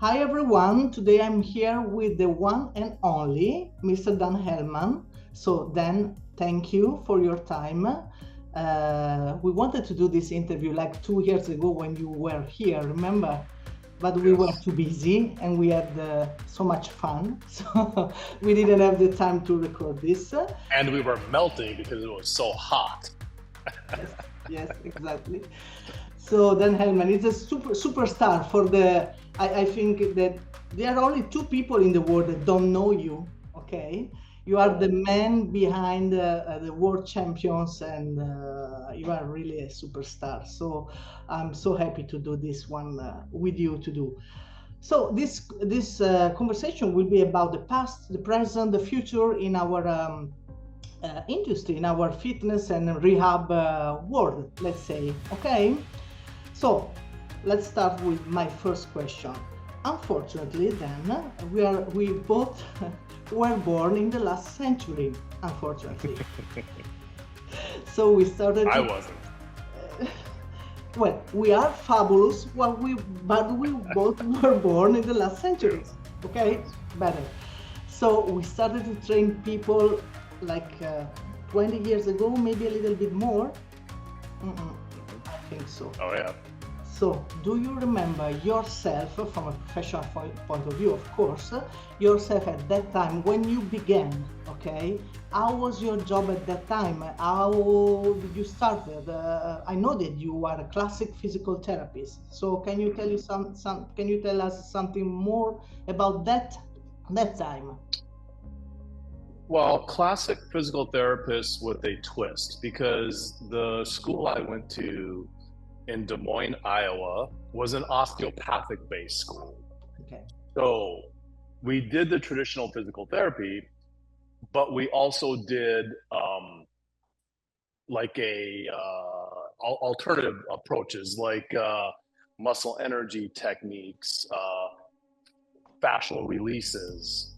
Hi everyone, today I'm here with the one and only Mr. Dan Hellman. So Dan, thank you for your time. We wanted to do this interview like 2 years ago when you were here, remember? But we were too busy and we had so much fun, so we didn't have the time to record this. And we were melting because it was so hot. Yes, exactly. So Dan Hellman is a superstar for the. I think that there are only two people in the world that don't know you. Okay, you are the man behind the world champions, and you are really a superstar. So I'm so happy to do this one with you to do. So this conversation will be about the past, the present, the future in our industry, in our fitness and rehab world, let's say. Okay, so let's start with my first question. Unfortunately, then we both were born in the last century. Unfortunately, so we started. I wasn't. Well, we are fabulous. But we both were born in the last century. Okay, better. So we started to train people like 20 years ago, maybe a little bit more. I think so. Oh yeah. So do you remember yourself from a professional point of view, of course, yourself at that time when you began, okay? How was your job at that time? How did you start? I know that you are a classic physical therapist. So can you tell us something more about that time? Well, classic physical therapist with a twist, because the school I went to in Des Moines, Iowa, was an osteopathic-based school. Okay. So we did the traditional physical therapy, but we also did alternative approaches like muscle energy techniques, fascial releases,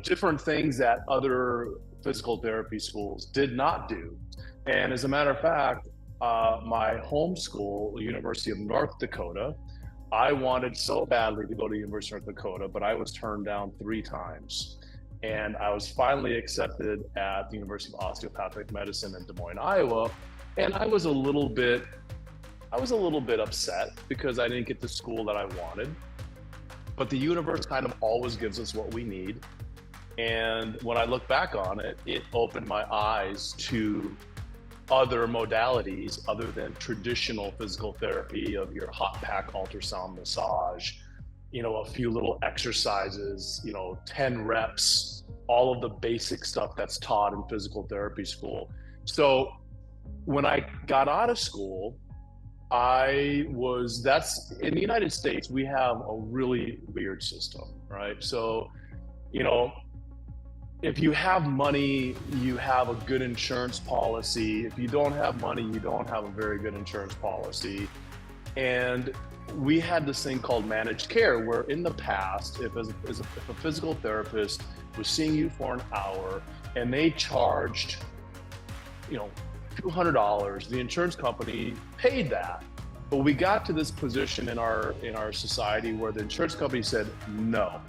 different things that other physical therapy schools did not do. And as a matter of fact, my home school, the University of North Dakota, I wanted so badly to go to the University of North Dakota, but I was turned down 3 times. And I was finally accepted at the University of Osteopathic Medicine in Des Moines, Iowa. And I was a little bit upset because I didn't get the school that I wanted. But the universe kind of always gives us what we need. And when I look back on it, it opened my eyes to other modalities other than traditional physical therapy of your hot pack ultrasound massage, a few little exercises, 10 reps, all of the basic stuff that's taught in physical therapy school. So when I got out of school, that's in the United States, we have a really weird system, right? So, if you have money, you have a good insurance policy. If you don't have money, you don't have a very good insurance policy. And we had this thing called managed care, where in the past, if a physical therapist was seeing you for an hour and they charged, $200, the insurance company paid that. But we got to this position in our society where the insurance company said, no.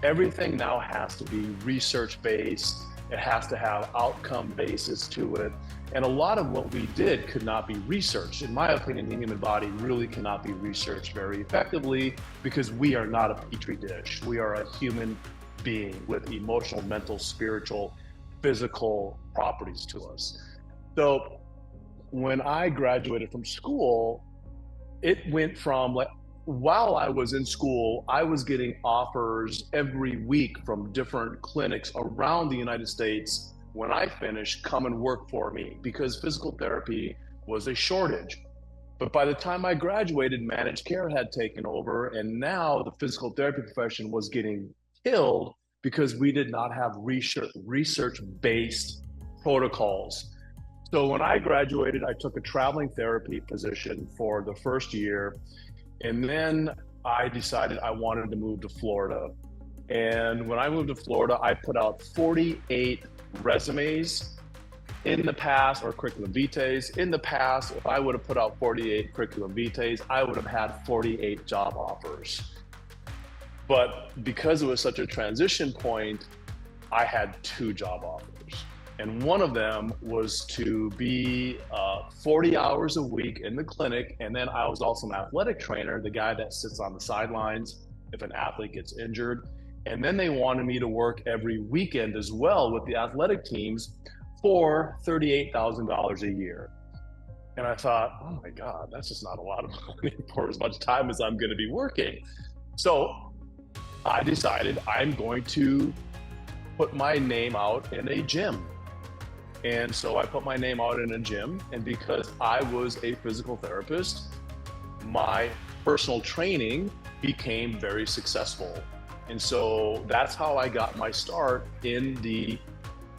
Everything now has to be research-based. It has to have outcome basis to it. And a lot of what we did could not be researched. In my opinion, the human body really cannot be researched very effectively because we are not a petri dish. We are a human being with emotional, mental, spiritual, physical properties to us. So when I graduated from school, it went from while I was in school, I was getting offers every week from different clinics around the United States. When I finished, come and work for me, because physical therapy was a shortage. But by the time I graduated, managed care had taken over, and now the physical therapy profession was getting killed because we did not have research-based protocols. So when I graduated, I took a traveling therapy position for the first year. And then I decided I wanted to move to Florida. And when I moved to Florida, I put out 48 resumes in the past, or curriculum vitaes, in the past, if I would have put out 48 curriculum vitaes, I would have had 48 job offers. But because it was such a transition point, I had 2 job offers. And one of them was to be 40 hours a week in the clinic. And then I was also an athletic trainer, the guy that sits on the sidelines if an athlete gets injured. And then they wanted me to work every weekend as well with the athletic teams for $38,000 a year. And I thought, oh my God, that's just not a lot of money for as much time as I'm going to be working. So I decided I'm going to put my name out in a gym. And so I put my name out in a gym. And because I was a physical therapist, my personal training became very successful. And so that's how I got my start in the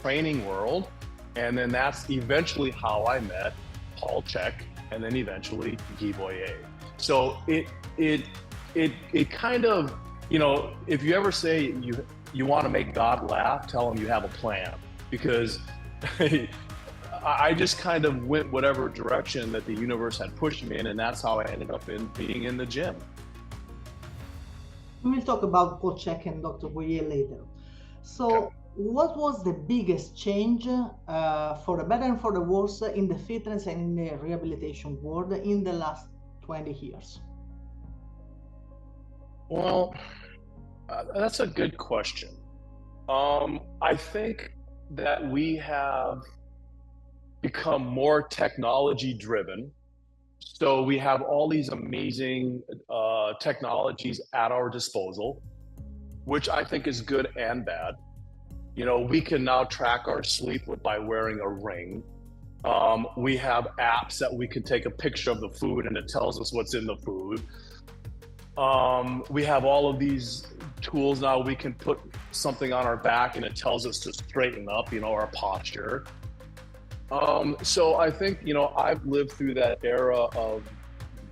training world. And then that's eventually how I met Paul Chek, and then eventually Guy Boyer. So it kind of, you know, if you ever say you want to make God laugh, tell him you have a plan, because I just kind of went whatever direction that the universe had pushed me in, and that's how I ended up being in the gym. We will talk about Paul Chek and Dr. Boyer later. So, Okay. What was the biggest change for the better and for the worse in the fitness and in the rehabilitation world in the last 20 years? Well, that's a good question. I think that we have become more technology driven. So we have all these amazing technologies at our disposal, which I think is good and bad. You know, we can now track our sleep by wearing a ring. We have apps that we can take a picture of the food and it tells us what's in the food. We have all of these tools now. We can put something on our back and it tells us to straighten up, you know, our posture. So I think, you know, I've lived through that era of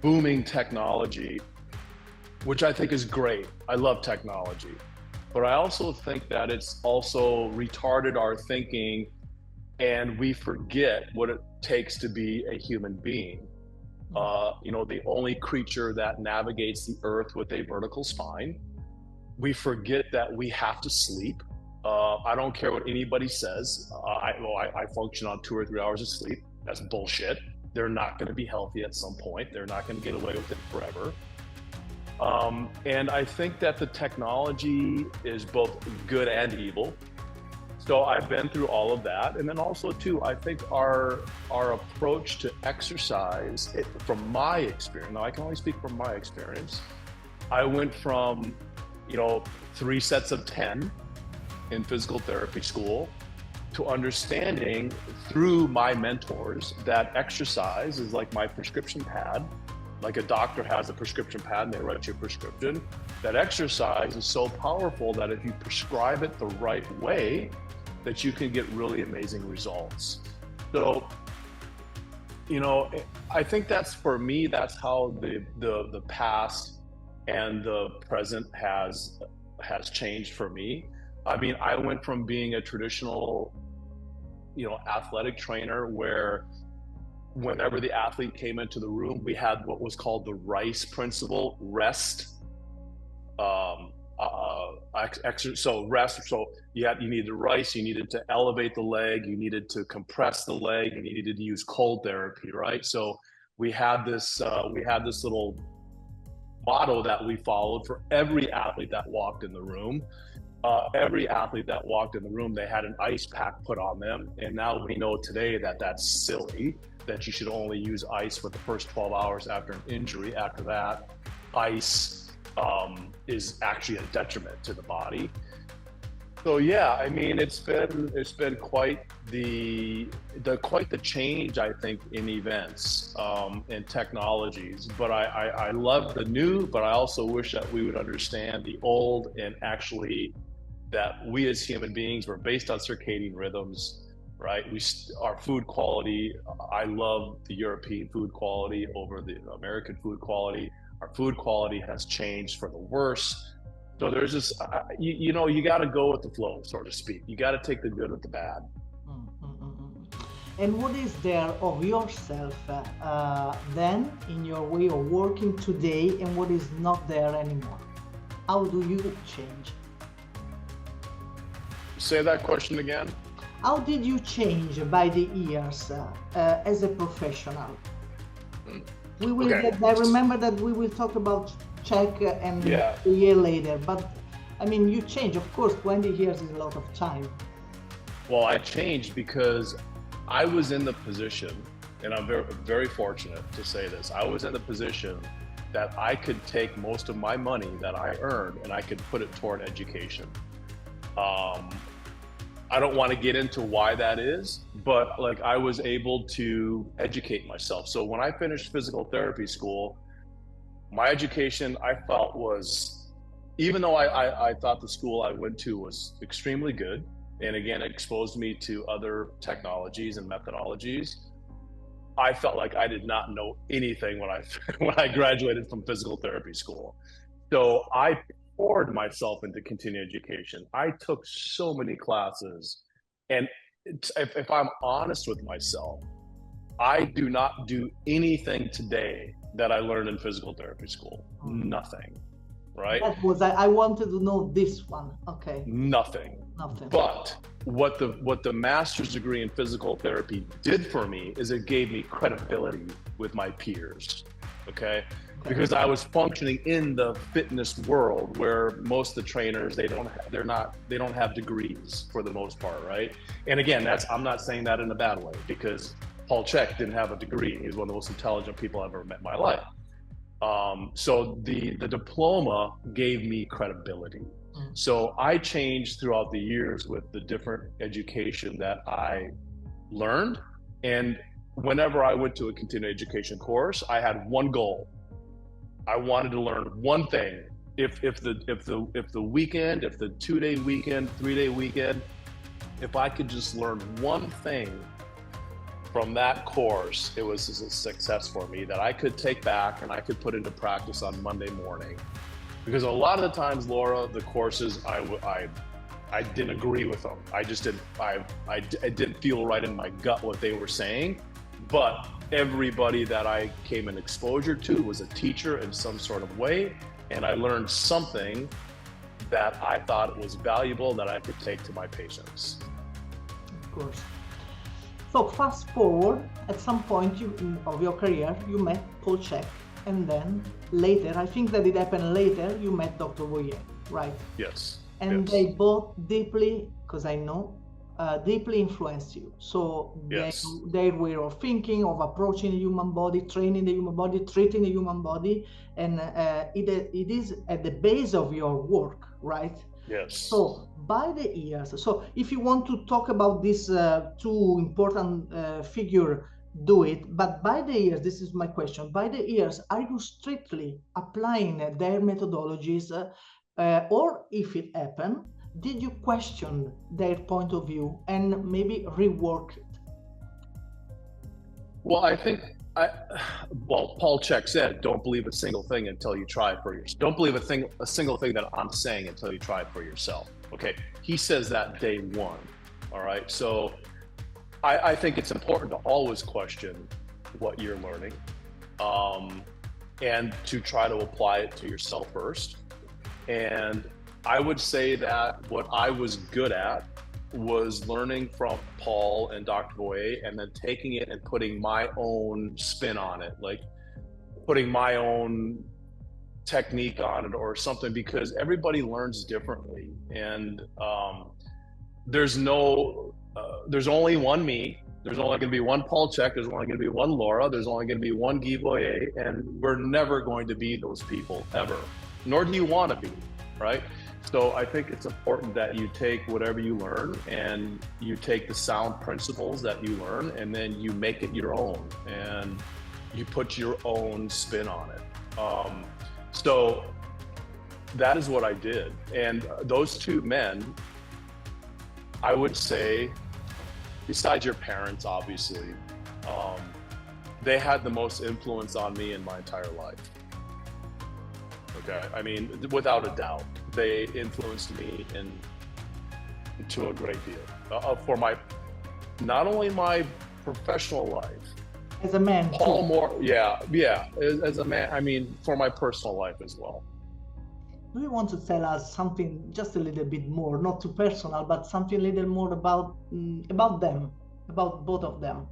booming technology, which I think is great. I love technology. But I also think that it's also retarded our thinking, and we forget what it takes to be a human being. You know, the only creature that navigates the earth with a vertical spine. We forget that we have to sleep. I don't care what anybody says. I function on 2 or 3 hours of sleep. That's bullshit. They're not going to be healthy at some point. They're not going to get away with it forever. And I think that the technology is both good and evil. So I've been through all of that. And then also too, I think our approach to exercise, from my experience, now I can only speak from my experience, I went from, you know, 3 sets of 10 in physical therapy school to understanding through my mentors that exercise is like my prescription pad. Like a doctor has a prescription pad and they write you a prescription. That exercise is so powerful that if you prescribe it the right way, that you can get really amazing results. So, you know, I think that's, for me, that's how the past and the present has changed for me. I mean, I went from being a traditional, you know, athletic trainer where whenever the athlete came into the room, we had what was called the RICE principle: rest, so rest. So you needed RICE, you needed to elevate the leg, you needed to compress the leg, and you needed to use cold therapy, right? So we had this little motto that we followed for every athlete that walked in the room. Every athlete that walked in the room, they had an ice pack put on them. And now we know today that that's silly, that you should only use ice for the first 12 hours after an injury. After that, ice is actually a detriment to the body. So yeah, I mean, it's been quite the change, I think, in events and technologies. But I love the new, but I also wish that we would understand the old, and actually that we as human beings were based on circadian rhythms, right? Our food quality, I love the European food quality over the American food quality. Our food quality has changed for the worse. So there's just, you got to go with the flow, so to speak. You got to take the good with the bad. And what is there of yourself then in your way of working today, and what is not there anymore? How do you change? Say that question again. How did you change by the years as a professional? We will get, I remember that we will talk about Czech and a year later, but I mean, you change, of course, 20 years is a lot of time. Well, I changed because I was in the position, and I'm very, very fortunate to say this, I was in the position that I could take most of my money that I earned and I could put it toward education. I don't want to get into why that is, but like I was able to educate myself. So when I finished physical therapy school, my education I felt was, even though I thought the school I went to was extremely good, and again, it exposed me to other technologies and methodologies, I felt like I did not know anything when I graduated from physical therapy school. So I poured myself into continuing education. I took so many classes, and if I'm honest with myself, I do not do anything today that I learned in physical therapy school. Nothing, right? That was, I wanted to know this one. Okay. Nothing. But what the master's degree in physical therapy did for me is it gave me credibility with my peers. Okay. Because I was functioning in the fitness world where most of the trainers, they don't have degrees for the most part, right? And again, I'm not saying that in a bad way, because Paul Chek didn't have a degree. He's one of the most intelligent people I've ever met in my life. So the diploma gave me credibility. So I changed throughout the years with the different education that I learned. And whenever I went to a continuing education course, I had one goal. I wanted to learn one thing. If the weekend, if the 2-day weekend, 3-day weekend, if I could just learn one thing from that course, it was a success for me that I could take back and I could put into practice on Monday morning. Because a lot of the times, Laura, the courses, I didn't agree with them. I just didn't, I didn't feel right in my gut what they were saying. But everybody that I came in exposure to was a teacher in some sort of way. And I learned something that I thought was valuable that I could take to my patients. Of course. So fast forward, at some point of your career, you met Paul Chek. And then later, I think that it happened later, you met Dr. Boyer, right? Yes. And they both deeply, because I know, deeply influenced you. So their way of thinking, of approaching the human body, training the human body, treating the human body, and it is at the base of your work, right? Yes. So by the years, so if you want to talk about these two important figures, do it. But by the years, this is my question, by the years, are you strictly applying their methodologies, or if it happened, did you question their point of view and maybe rework it? Well, I think, Paul Chek said, don't believe a single thing until you try it for yourself. Don't believe a single thing that I'm saying until you try it for yourself. Okay. He says that day one. All right. So I think it's important to always question what you're learning, and to try to apply it to yourself first. And I would say that what I was good at was learning from Paul and Dr. Boyer, and then taking it and putting my own spin on it, like putting my own technique on it or something, because everybody learns differently. And there's only one me. There's only going to be one Paul Chek. There's only going to be one Laura. There's only going to be one Guy Boyer, and we're never going to be those people ever, nor do you want to be, right? So I think it's important that you take whatever you learn and you take the sound principles that you learn, and then you make it your own and you put your own spin on it. So that is what I did. And those two men, I would say, besides your parents, obviously, they had the most influence on me in my entire life. Okay, I mean, without a doubt, they influenced me to a great deal for not only my professional life. As a man Paul too. more, yeah, as a man, I mean, for my personal life as well. Do you want to tell us something just a little bit more, not too personal, but something a little more about them, about both of them?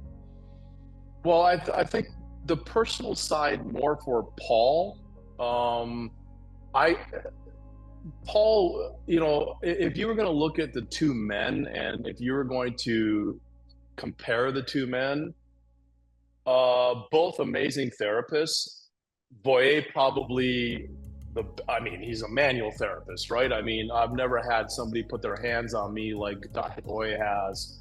Well, I think the personal side more for Paul. I Paul, you know, if you were going to look at the two men, and if you were going to compare the two men, both amazing therapists. Boye probably I mean, he's a manual therapist, right? I mean, I've never had somebody put their hands on me like Dr. Boye has.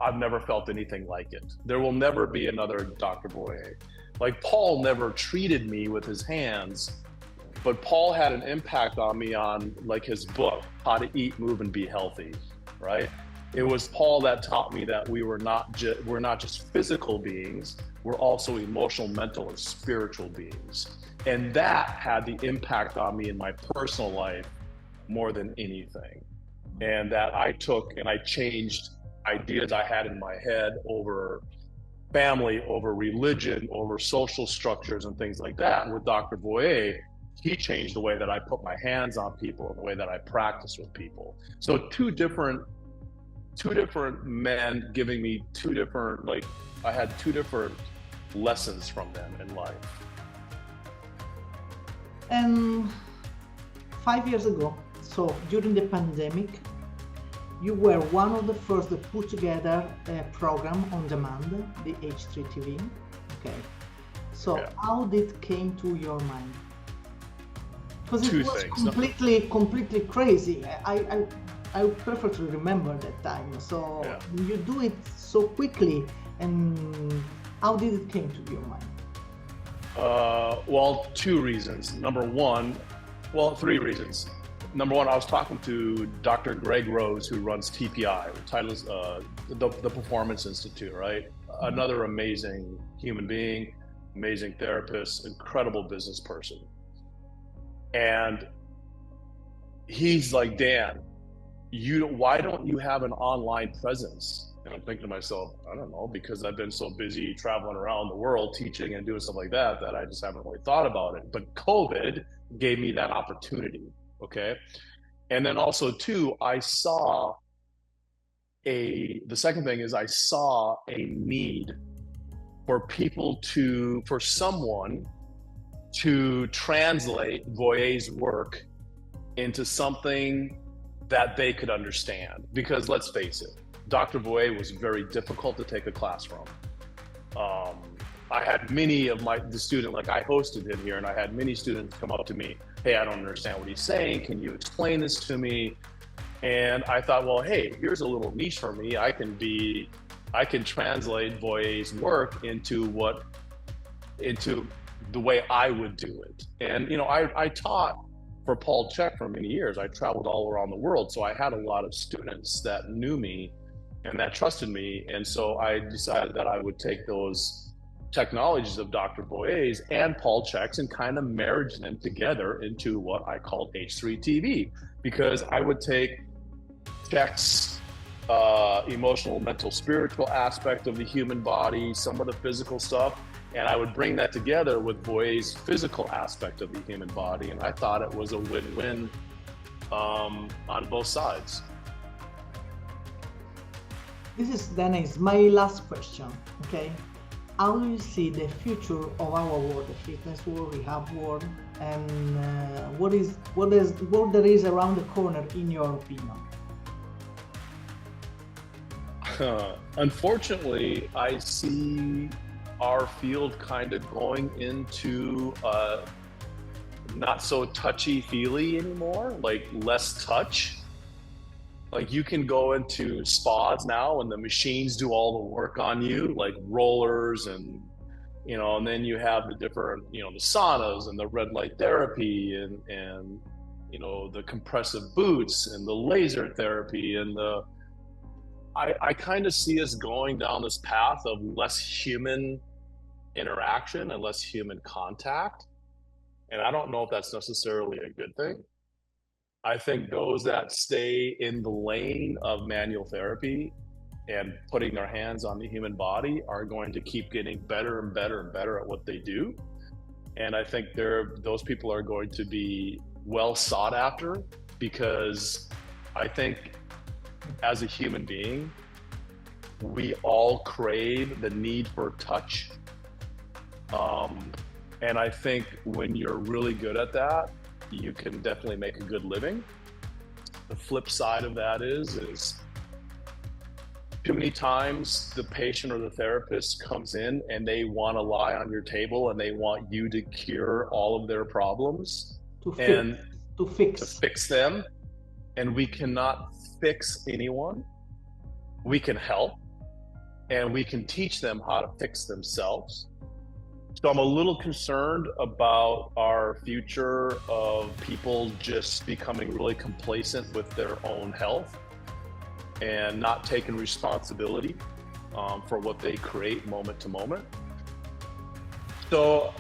I've never felt anything like it. There will never be another Dr. Boye. Like Paul never treated me with his hands, but Paul had an impact on me on like his book, How to Eat, Move, and Be Healthy, right? It was Paul that taught me that we're not just physical beings, we're also emotional, mental, and spiritual beings. And that had the impact on me in my personal life more than anything. And that I took and I changed ideas I had in my head over family, over religion, over social structures and things like that. With Dr. Boye, he changed the way that I put my hands on people and the way that I practice with people. So two different men giving me I had two different lessons from them in life. And 5 years ago, so during the pandemic, you were one of the first to put together a program on demand, the H3 TV. Okay. So yeah. How did it came to your mind? Because it was completely crazy. I perfectly remember that time. So yeah. You do it so quickly, and how did it came to your mind? Well, two reasons. Three reasons. Number one, I was talking to Dr. Greg Rose, who runs TPI, the title is the Performance Institute, right? Mm-hmm. Another amazing human being, amazing therapist, incredible business person. And he's like, Dan, why don't you have an online presence? And I'm thinking to myself, I don't know, because I've been so busy traveling around the world teaching and doing stuff like that I just haven't really thought about it. But COVID gave me that opportunity, okay? And then also too, the second thing is I saw a need for someone to translate Boye's work into something that they could understand. Because let's face it, Dr. Boye was very difficult to take a class from. I had many of the students, like I hosted him here, and I had many students come up to me, hey, I don't understand what he's saying. Can you explain this to me? And I thought, well, hey, here's a little niche for me. I can translate Boye's work into the way I would do it. And, you know, I taught for Paul Chek for many years. I traveled all around the world. So I had a lot of students that knew me and that trusted me. And so I decided that I would take those technologies of Dr. Boye's and Paul Chek's and kind of marriage them together into what I called H3 TV, because I would take Chek's emotional, mental, spiritual aspect of the human body, some of the physical stuff, and I would bring that together with Boye's physical aspect of the human body. And I thought it was a win-win on both sides. This is my last question, okay? How do you see the future of our world, the fitness world, rehab world, and what there is around the corner, in your opinion? Unfortunately, I see our field kind of going into not so touchy-feely anymore, like less touch. Like you can go into spas now and the machines do all the work on you, like rollers and, you know, and then you have the different, you know, the saunas and the red light therapy and, you know, the compressive boots and the laser therapy and I kind of see us going down this path of less human interaction and less human contact. And I don't know if that's necessarily a good thing. I think those that stay in the lane of manual therapy and putting their hands on the human body are going to keep getting better and better and better at what they do. And I think those people are going to be well sought after, because I think as a human being, we all crave the need for touch. And I think when you're really good at that, you can definitely make a good living. The flip side of that is too many times the patient or the therapist comes in and they want to lie on your table and they want you to cure all of their problems To fix them. And we cannot fix anyone. We can help, and we can teach them how to fix themselves. So I'm a little concerned about our future of people just becoming really complacent with their own health and not taking responsibility for what they create moment to moment. So,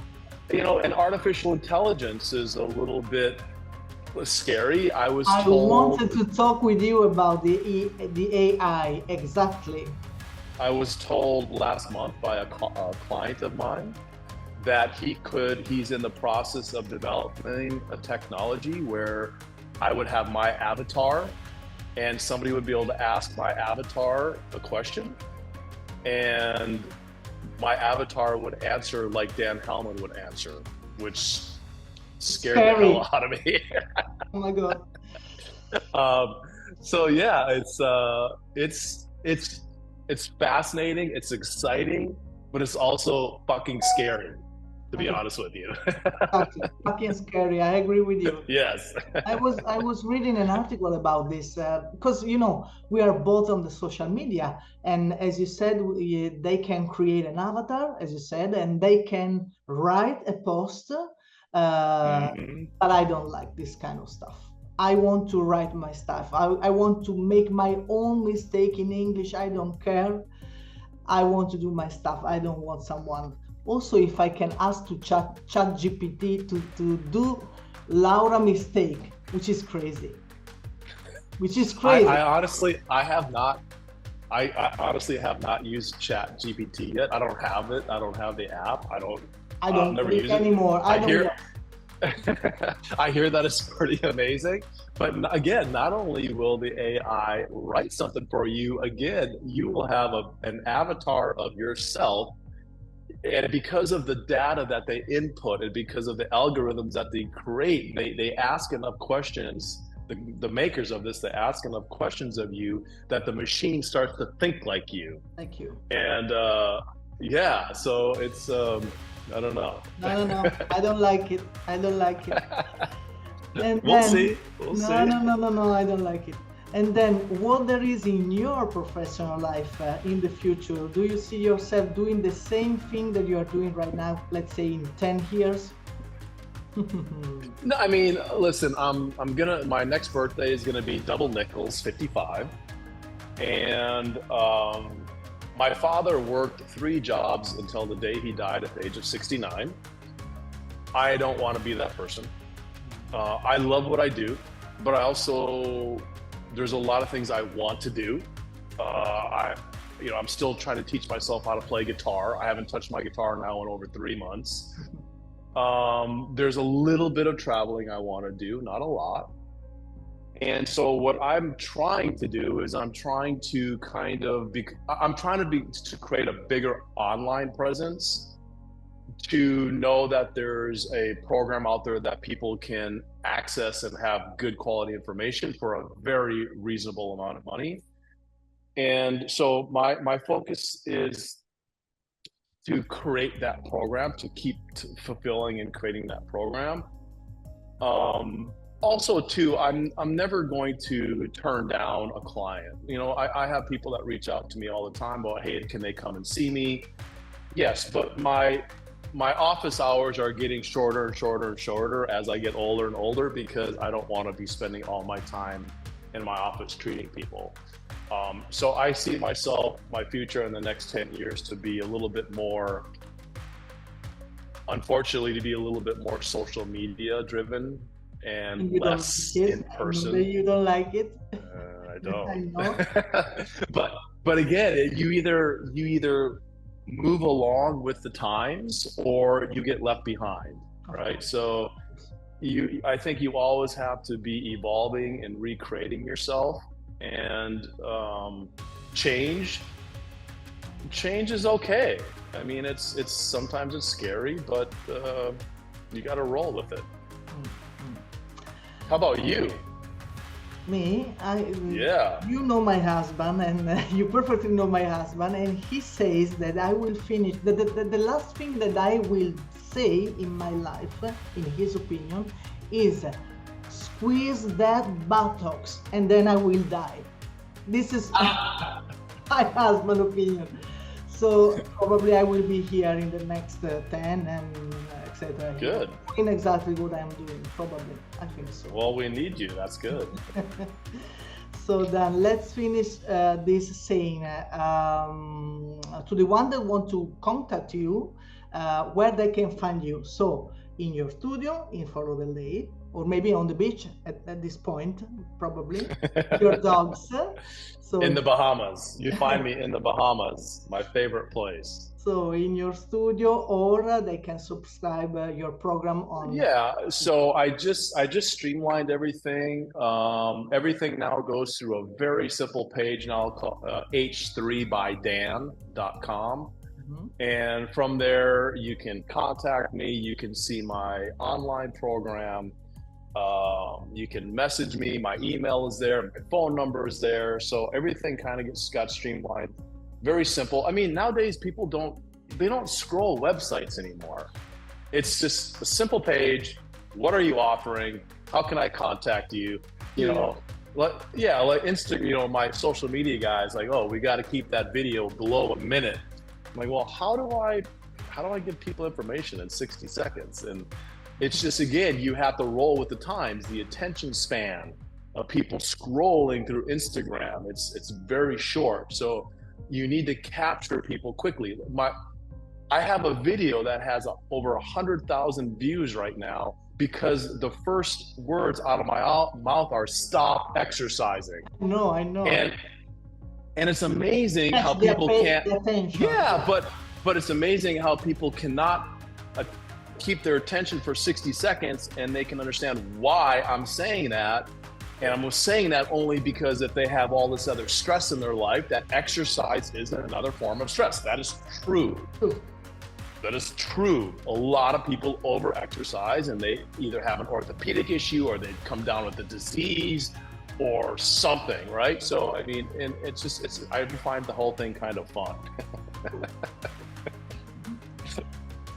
and artificial intelligence is a little bit scary. I wanted to talk with you about the AI, exactly. I was told last month by a client of mine that he's in the process of developing a technology where I would have my avatar and somebody would be able to ask my avatar a question and my avatar would answer like Dan Hellman would answer, which scared the hell out of me. Oh my God. So yeah, it's fascinating, it's exciting, but it's also fucking scary, to be honest with you. Fucking scary. I agree with you. Yes. I was reading an article about this because we are both on the social media, and as you said, they can create an avatar, as you said, and they can write a post. But I don't like this kind of stuff. I want to write my stuff. I want to make my own mistake in English. I don't care. I want to do my stuff. I don't want someone. Also, if I can ask to chat GPT to do Laura mistake, which is crazy. I honestly have not used Chat GPT yet. I don't have it. I don't have the app. I don't never use it anymore. I hear that it's pretty amazing, but again, not only will the AI write something for you, again, you will have an avatar of yourself, and because of the data that they input and because of the algorithms that they create, they ask enough questions. The makers of this, they ask enough questions of you that the machine starts to think like you. Thank you. And yeah, so it's I don't know. No. I don't like it. And we'll see. No, I don't like it. And then what there is in your professional life in the future, do you see yourself doing the same thing that you are doing right now, let's say in 10 years? No, I mean, listen, my next birthday is gonna be double nickels, 55. And my father worked 3 jobs until the day he died at the age of 69. I don't want to be that person. I love what I do, but I also, there's a lot of things I want to do. I'm still trying to teach myself how to play guitar. I haven't touched my guitar now in over 3 months. There's a little bit of traveling I want to do, not a lot. And so what I'm trying to do is I'm trying to create a bigger online presence, to know that there's a program out there that people can access and have good quality information for a very reasonable amount of money. And so my focus is to create that program, to keep fulfilling and creating that program. Also, too, I'm never going to turn down a client. I have people that reach out to me all the time about, hey, can they come and see me? Yes, but my office hours are getting shorter and shorter and shorter as I get older and older, because I don't want to be spending all my time in my office treating people. So I see my future in the next 10 years to be a little bit more, unfortunately, to be a little bit more social media driven. and You don't less like it. in I know person. that you don't like it. I don't. I know. but again, you either move along with the times or you get left behind, right? So I think you always have to be evolving and recreating yourself, and change is okay. I mean, it's sometimes it's scary, but you got to roll with it. How about you? Me, Yeah. you know my husband, and you perfectly know my husband, and he says that I will finish, the last thing that I will say in my life, in his opinion, is squeeze that buttocks and then I will die. This is my husband's opinion. So probably I will be here in the next 10 and etc. Good. Doing exactly what I'm doing, probably. I think so. Well, we need you. That's good. So then let's finish this saying to the one that want to contact you, where they can find you. So in your studio in Fort Lauderdale, or maybe on the beach at this point, probably. Your dogs. So in the Bahamas. You find me in the Bahamas, my favorite place. So in your studio, or they can subscribe your program on. Yeah. So I just streamlined everything. Everything now goes through a very simple page now called h3bydan.com. And from there, you can contact me. You can see my online program. You can message me. My email is there. My phone number is there. So everything kind of got streamlined. Very simple. I mean, nowadays people don't scroll websites anymore. It's just a simple page. What are you offering? How can I contact you? You know, like Insta, my social media guys, like, oh, we got to keep that video below a minute. I'm like, well, how do I give people information in 60 seconds? And it's just, again, you have to roll with the times, the attention span of people scrolling through Instagram. It's very short. So you need to capture people quickly. I have a video that has over 100,000 views right now because the first words out of my mouth are "stop exercising." No, I know. And it's amazing how people can't. Yeah, but it's amazing how people cannot keep their attention for 60 seconds, and they can understand why I'm saying that. And I'm saying that only because if they have all this other stress in their life, that exercise is another form of stress. That is true. That is true. A lot of people over-exercise, and they either have an orthopedic issue or they come down with a disease or something, right? So, I mean, and I find the whole thing kind of fun.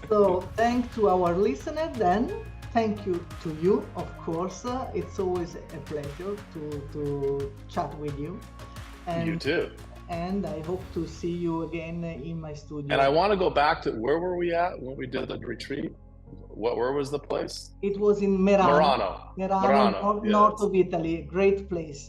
So, thanks to our listener, then. Thank you to you, of course. It's always a pleasure to chat with you. And you too. And I hope to see you again in my studio. And I want to go back to, where were we at when we did the retreat? Where was the place? It was in Merano. Merano, North of Italy. Great place.